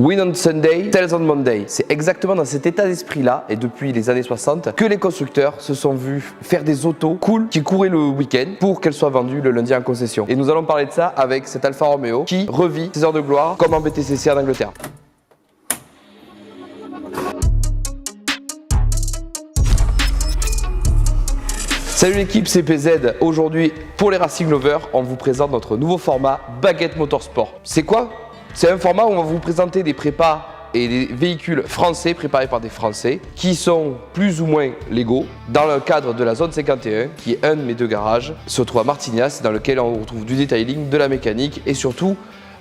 Win on Sunday, Sales on Monday. C'est exactement dans cet état d'esprit-là, et depuis les années 60, que les constructeurs se sont vus faire des autos cool qui couraient le week-end pour qu'elles soient vendues le lundi en concession. Et nous allons parler de ça avec cet Alfa Romeo qui revit ses heures de gloire comme en BTCC en Angleterre. Salut l'équipe, c'est PZ. Aujourd'hui, pour les Racing Lovers, on vous présente notre nouveau format Baguette Motorsport. C'est quoi? C'est un format où on va vous présenter des prépas et des véhicules français préparés par des Français qui sont plus ou moins légaux dans le cadre de la zone 51 qui est un de mes deux garages, se trouve à Martignas, dans lequel on retrouve du detailing, de la mécanique et surtout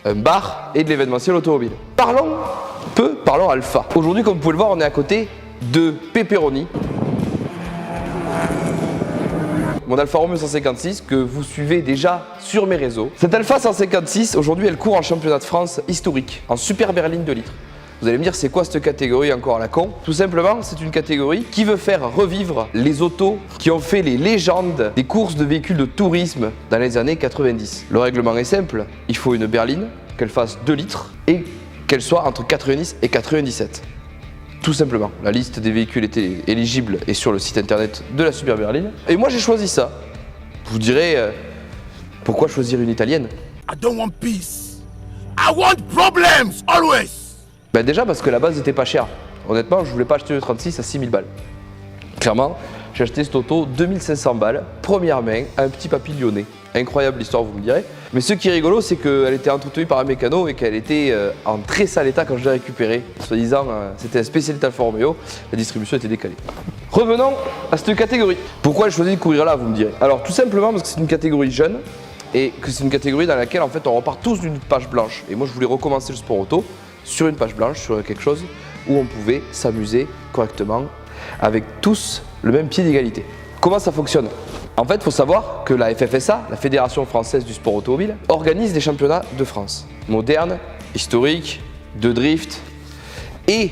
un bar et de l'événementiel automobile. Parlons Alpha. Aujourd'hui, comme vous pouvez le voir, on est à côté de Pepperoni, mon Alfa Romeo 156 que vous suivez déjà sur mes réseaux. Cette Alfa 156, aujourd'hui, elle court en championnat de France historique, en super berline 2 litres. Vous allez me dire, c'est quoi cette catégorie encore à la con? Tout simplement, c'est une catégorie qui veut faire revivre les autos qui ont fait les légendes des courses de véhicules de tourisme dans les années 90. Le règlement est simple, il faut une berline, qu'elle fasse 2 litres et qu'elle soit entre 90 et 97. Tout simplement, la liste des véhicules était éligible et sur le site internet de la Super Berline. Et moi j'ai choisi ça. Vous direz, pourquoi choisir une italienne? I don't want peace. I want problems, always. Ben déjà parce que la base n'était pas chère. Honnêtement, je voulais pas acheter le 36 à 6000 balles. Clairement, j'ai acheté cette auto 2500 balles, première main, un petit papy lyonnais. Incroyable l'histoire, vous me direz. Mais ce qui est rigolo, c'est qu'elle était entretenue par un mécano et qu'elle était en très sale état quand je l'ai récupérée. Soi-disant, c'était un spécialiste Alfa Romeo, la distribution était décalée. Revenons à cette catégorie. Pourquoi j'ai choisi de courir là, vous me direz? Alors tout simplement parce que c'est une catégorie jeune et que c'est une catégorie dans laquelle en fait on repart tous d'une page blanche. Et moi je voulais recommencer le sport auto sur une page blanche, sur quelque chose où on pouvait s'amuser correctement avec tous le même pied d'égalité. Comment ça fonctionne? En fait, il faut savoir que la FFSA, la Fédération Française du Sport Automobile, organise des championnats de France, modernes, historiques, de drift. Et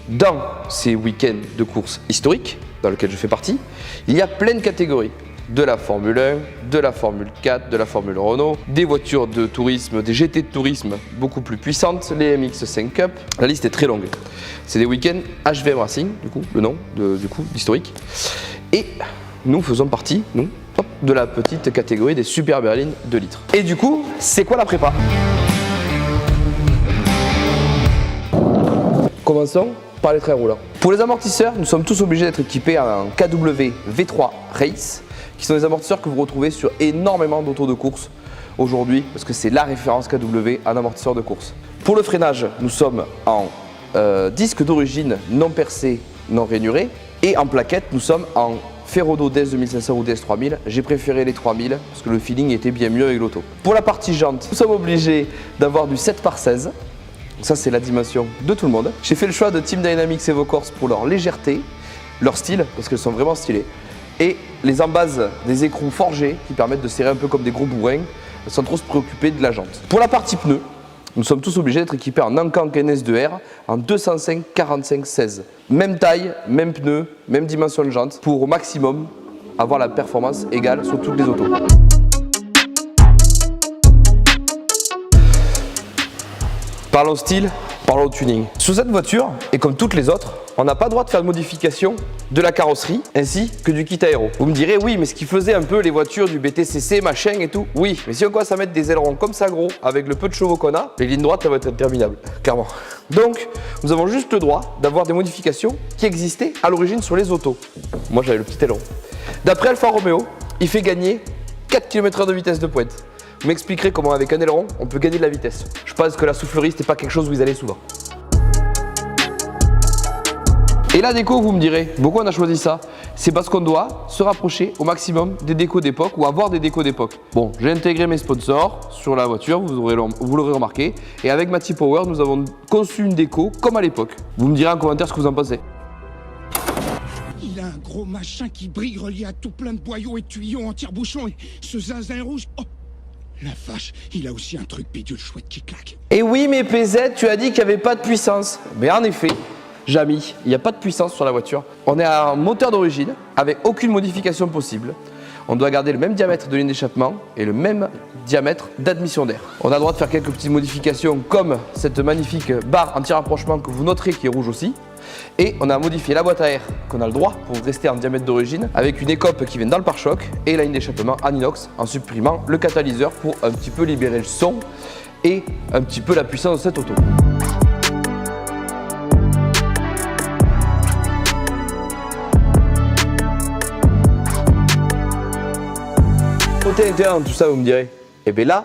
dans ces week-ends de courses historiques, dans lesquels je fais partie, il y a plein de catégories. De la Formule 1, de la Formule 4, de la Formule Renault, des voitures de tourisme, des GT de tourisme beaucoup plus puissantes, les MX5 Cup. La liste est très longue. C'est des week-ends HVM Racing, du coup, le nom d'historique. Et nous faisons partie, de la petite catégorie des super berlines 2 litres. Et du coup, c'est quoi la prépa? Commençons par les trains roulants. Pour les amortisseurs, nous sommes tous obligés d'être équipés en KW V3 Race, qui sont des amortisseurs que vous retrouvez sur énormément d'autos de course aujourd'hui, parce que c'est la référence KW en amortisseur de course. Pour le freinage, nous sommes en disque d'origine non percé, non rainuré, et en plaquette, nous sommes en Ferodo DS 2500 ou DS 3000, j'ai préféré les 3000 parce que le feeling était bien mieux avec l'auto. Pour la partie jante, nous sommes obligés d'avoir du 7/16, ça c'est la dimension de tout le monde. J'ai fait le choix de Team Dynamics EvoCorse pour leur légèreté, leur style, parce qu'elles sont vraiment stylées, et les embases des écrous forgés qui permettent de serrer un peu comme des gros bourrins sans trop se préoccuper de la jante. Pour la partie pneus, nous sommes tous obligés d'être équipés en Ankank NS2R en 205/45/16. Même taille, même pneu, même dimension de jante pour au maximum avoir la performance égale sur toutes les autos. Parlons style, parlons tuning. Sur cette voiture, et comme toutes les autres, on n'a pas le droit de faire de modification de la carrosserie ainsi que du kit aéro. Vous me direz, oui, mais ce qui faisait un peu les voitures du BTCC, machin et tout, oui, mais si on commence à mettre des ailerons comme ça gros, avec le peu de chevaux qu'on a, les lignes droites, ça va être interminable, clairement. Donc, nous avons juste le droit d'avoir des modifications qui existaient à l'origine sur les autos. Moi, j'avais le petit aileron. D'après Alfa Romeo, il fait gagner 4 km/h de vitesse de pointe. Vous m'expliquerez comment avec un aileron, on peut gagner de la vitesse. Je pense que la soufflerie, c'était pas quelque chose où ils allaient souvent. Et la déco, vous me direz, pourquoi on a choisi ça? C'est parce qu'on doit se rapprocher au maximum des décos d'époque ou avoir des décos d'époque. Bon, j'ai intégré mes sponsors sur la voiture, vous l'aurez remarqué. Et avec Matty Power, nous avons conçu une déco comme à l'époque. Vous me direz en commentaire ce que vous en pensez. Il a un gros machin qui brille relié à tout plein de boyaux et tuyaux en tire-bouchon et ce zinzin rouge. Oh, la vache, il a aussi un truc bidule chouette qui claque. Et oui, mais PZ, tu as dit qu'il n'y avait pas de puissance. Mais en effet, Jamy, il n'y a pas de puissance sur la voiture. On est à un moteur d'origine avec aucune modification possible. on doit garder le même diamètre de ligne d'échappement et le même diamètre d'admission d'air. On a le droit de faire quelques petites modifications comme cette magnifique barre anti-rapprochement que vous noterez qui est rouge aussi. Et on a modifié la boîte à air qu'on a le droit pour rester en diamètre d'origine avec une écope qui vient dans le pare-choc et la ligne d'échappement en inox en supprimant le catalyseur pour un petit peu libérer le son et un petit peu la puissance de cette auto. Côté intérieur dans tout ça, vous me direz, et bien là,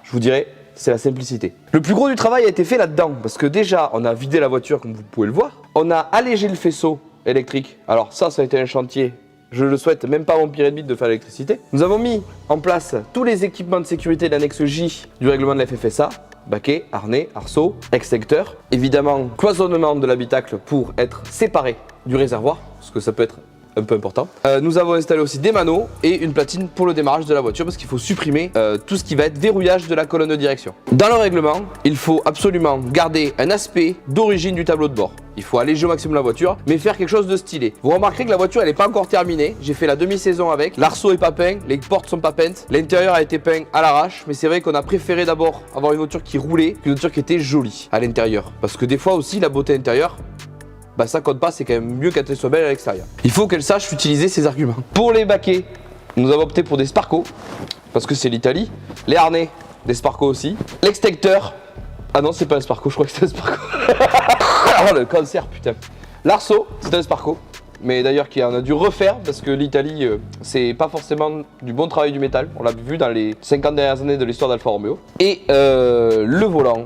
je vous dirais, c'est la simplicité. Le plus gros du travail a été fait là-dedans, parce que déjà, on a vidé la voiture comme vous pouvez le voir, on a allégé le faisceau électrique. Alors ça a été un chantier, je le souhaite même pas à mon pire ennemi de faire l'électricité. Nous avons mis en place tous les équipements de sécurité de l'annexe J du règlement de la FFSA, baquet, harnais, arceau, extincteur. Évidemment, cloisonnement de l'habitacle pour être séparé du réservoir, parce que ça peut être un peu important. Nous avons installé aussi des manos et une platine pour le démarrage de la voiture parce qu'il faut supprimer tout ce qui va être verrouillage de la colonne de direction. Dans le règlement, il faut absolument garder un aspect d'origine du tableau de bord. Il faut alléger au maximum la voiture, mais faire quelque chose de stylé. Vous remarquerez que la voiture elle n'est pas encore terminée. J'ai fait la demi-saison avec. L'arceau est pas peint, les portes sont pas peintes. L'intérieur a été peint à l'arrache, mais c'est vrai qu'on a préféré d'abord avoir une voiture qui roulait qu'une voiture qui était jolie à l'intérieur. Parce que des fois aussi la beauté intérieure, bah ça compte pas, c'est quand même mieux qu'elle soit belle à l'extérieur. Il faut qu'elle sache utiliser ses arguments. Pour les baquets, nous avons opté pour des Sparco, parce que c'est l'Italie. Les harnais, des Sparco aussi. L'extincteur, ah non c'est pas un Sparco, je crois que c'est un Sparco. Oh le cancer putain. L'arceau, c'est un Sparco, mais d'ailleurs qui en a dû refaire, parce que l'Italie, c'est pas forcément du bon travail du métal. On l'a vu dans les 50 dernières années de l'histoire d'Alfa Romeo. Et le volant,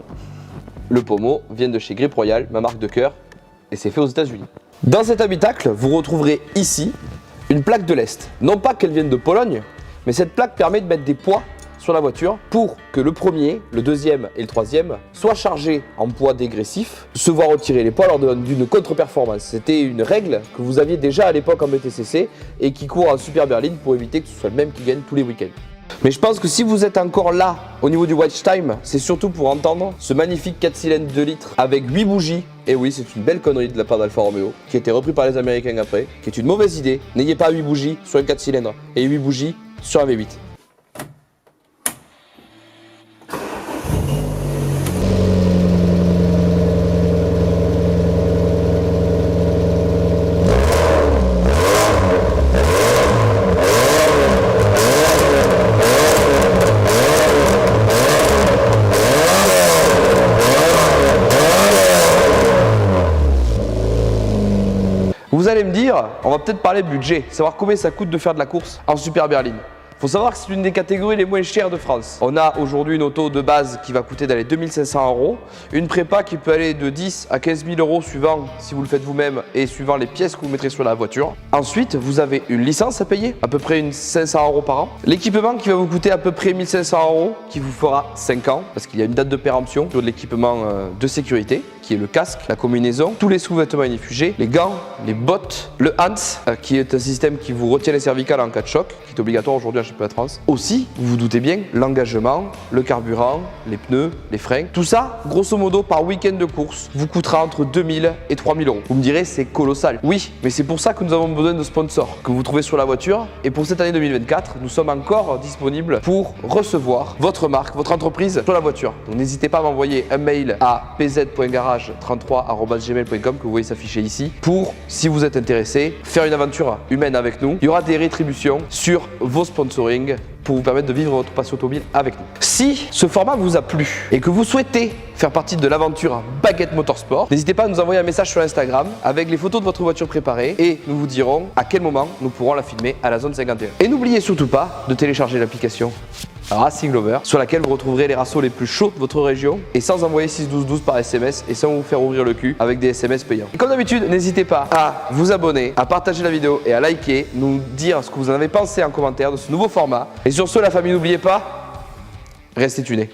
le pommeau, vient de chez Grip Royal, ma marque de cœur. Et c'est fait aux États-Unis. Dans cet habitacle, vous retrouverez ici une plaque de lest. Non pas qu'elle vienne de Pologne, mais cette plaque permet de mettre des poids sur la voiture pour que le premier, le deuxième et le troisième soient chargés en poids dégressif, se voient retirer les poids lors d'une contre-performance. C'était une règle que vous aviez déjà à l'époque en BTCC et qui court en super berline pour éviter que ce soit le même qui gagne tous les week-ends. Mais je pense que si vous êtes encore là au niveau du watch time, c'est surtout pour entendre ce magnifique 4 cylindres 2 litres avec 8 bougies. Et oui, c'est une belle connerie de la part d'Alfa Romeo qui a été repris par les Américains après, qui est une mauvaise idée. N'ayez pas 8 bougies sur un 4 cylindres et 8 bougies sur un V8. Vous allez me dire, on va peut-être parler budget, savoir combien ça coûte de faire de la course en super berline. Faut savoir que c'est l'une des catégories les moins chères de France. On a aujourd'hui une auto de base qui va coûter dans les 2500 €, une prépa qui peut aller de 10 à 15 000 € suivant si vous le faites vous-même et suivant les pièces que vous mettrez sur la voiture. Ensuite, vous avez une licence à payer, à peu près 500 € par an. L'équipement qui va vous coûter à peu près 1500 € qui vous fera 5 ans parce qu'il y a une date de péremption sur de l'équipement de sécurité qui est le casque, la combinaison, tous les sous-vêtements inifugés, les gants, les bottes, le HANS qui est un système qui vous retient les cervicales en cas de choc, qui est obligatoire aujourd'hui en championnat de France. Aussi, vous vous doutez bien, l'engagement, le carburant, les pneus, les freins, tout ça, grosso modo, par week-end de course, vous coûtera entre 2000 et 3000 €. Vous me direz, c'est colossal. Oui, mais c'est pour ça que nous avons besoin de sponsors que vous trouvez sur la voiture. Et pour cette année 2024, nous sommes encore disponibles pour recevoir votre marque, votre entreprise sur la voiture. Donc n'hésitez pas à m'envoyer un mail à pz.garage33@gmail.com que vous voyez s'afficher ici pour, si vous êtes intéressé, faire une aventure humaine avec nous. Il y aura des rétributions sur vos sponsorings pour vous permettre de vivre votre passion automobile avec nous. Si ce format vous a plu et que vous souhaitez faire partie de l'aventure Baguette Motorsport, n'hésitez pas à nous envoyer un message sur Instagram avec les photos de votre voiture préparée et nous vous dirons à quel moment nous pourrons la filmer à la zone 51. Et n'oubliez surtout pas de télécharger l'application Racing Lover sur laquelle vous retrouverez les rassos les plus chauds de votre région et sans envoyer 61212 par SMS et sans vous faire ouvrir le cul avec des SMS payants. Et comme d'habitude, n'hésitez pas à vous abonner, à partager la vidéo et à liker, nous dire ce que vous en avez pensé en commentaire de ce nouveau format. Et sur ce, la famille, n'oubliez pas, restez tunés.